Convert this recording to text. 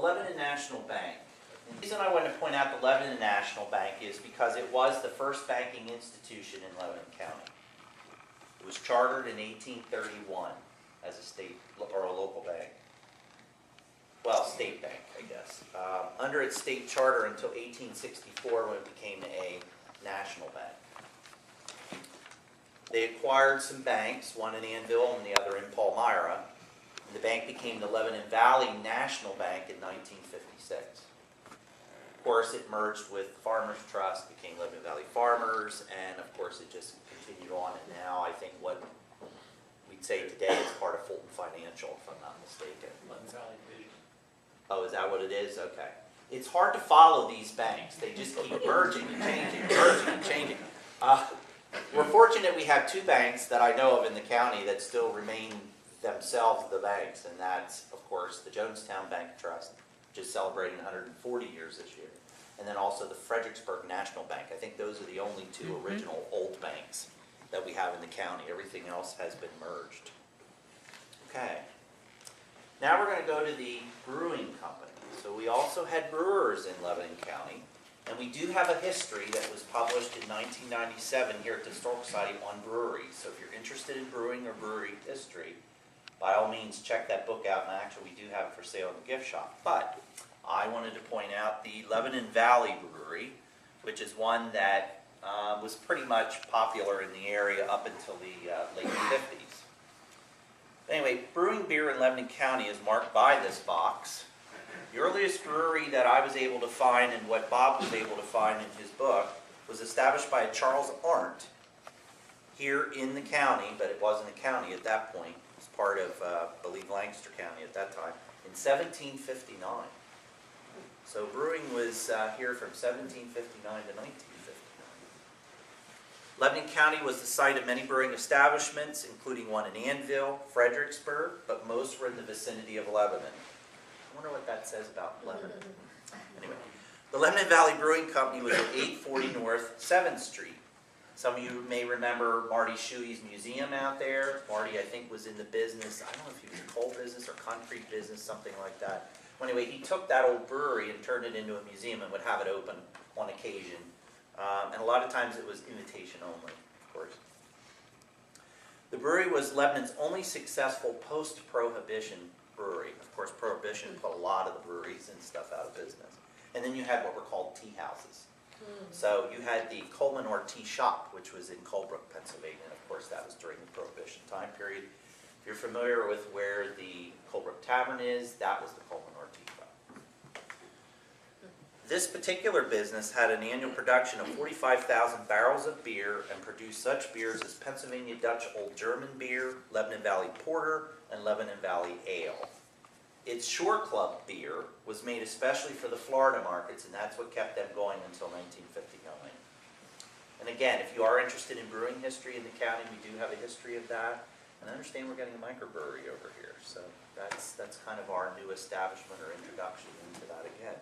Lebanon National Bank. The reason I wanted to point out the Lebanon National Bank is because it was the first banking institution in Lebanon County. It was chartered in 1831 as a state or a local bank. Well, state bank, I guess. Under its state charter until 1864 when it became a national bank. They acquired some banks, one in Annville and the other in Palmyra. And the bank became the Lebanon Valley National Bank in 1956. Of course, it merged with Farmers Trust, became Lebanon Valley Farmers, and of course it just continued on. And now I think what we'd say today is part of Fulton Financial, if I'm not mistaken. Lebanon Valley Division. Oh, is that what it is? Okay. It's hard to follow these banks. They just keep merging and changing, merging and changing. We're fortunate we have two banks that I know of in the county that still remain themselves the banks, and that's, of course, the Jonestown Bank Trust, which is celebrating 140 years this year, and then also the Fredericksburg National Bank. I think those are the only two original old banks that we have in the county. Everything else has been merged. Okay. Now we're going to go to the brewing company. So we also had brewers in Lebanon County, and we do have a history that was published in 1997 here at the Historical Society on breweries. So if you're interested in brewing or brewery history, by all means check that book out, and actually we do have it for sale in the gift shop. But I wanted to point out the Lebanon Valley Brewery, which is one that was pretty much popular in the area up until the late 50s. Anyway, brewing beer in Lebanon County is marked by this box. The earliest brewery that I was able to find, and what Bob was able to find in his book, was established by a Charles Arndt here in the county, but it wasn't a county at that point. It was part of, I believe, Lancaster County at that time, in 1759. So brewing was here from 1759 to 1959. Lebanon County was the site of many brewing establishments, including one in Annville, Fredericksburg, but most were in the vicinity of Lebanon. I wonder what that says about Lebanon. Anyway, the Lebanon Valley Brewing Company was at 840 North 7th Street. Some of you may remember Marty Shuey's museum out there. Marty, I think, was in the business, I don't know if he was in coal business or concrete business, something like that. Well, anyway, he took that old brewery and turned it into a museum and would have it open on occasion. And a lot of times it was invitation only, of course. The brewery was Lebanon's only successful post-prohibition brewery. Of course, Prohibition put a lot of the breweries and stuff out of business. And then you had what were called tea houses. So you had the Coleman or Tea Shop, which was in Colebrook, Pennsylvania. And of course, that was during the Prohibition time period. If you're familiar with where the Colebrook Tavern is, that was the Coleman or Tea Shop. This particular business had an annual production of 45,000 barrels of beer and produced such beers as Pennsylvania Dutch Old German beer, Lebanon Valley Porter, and Lebanon Valley Ale. Its Shore Club beer was made especially for the Florida markets, and that's what kept them going until 1959. And again, if you are interested in brewing history in the county, we do have a history of that. And I understand we're getting a microbrewery over here, so that's kind of our new establishment or introduction into that again.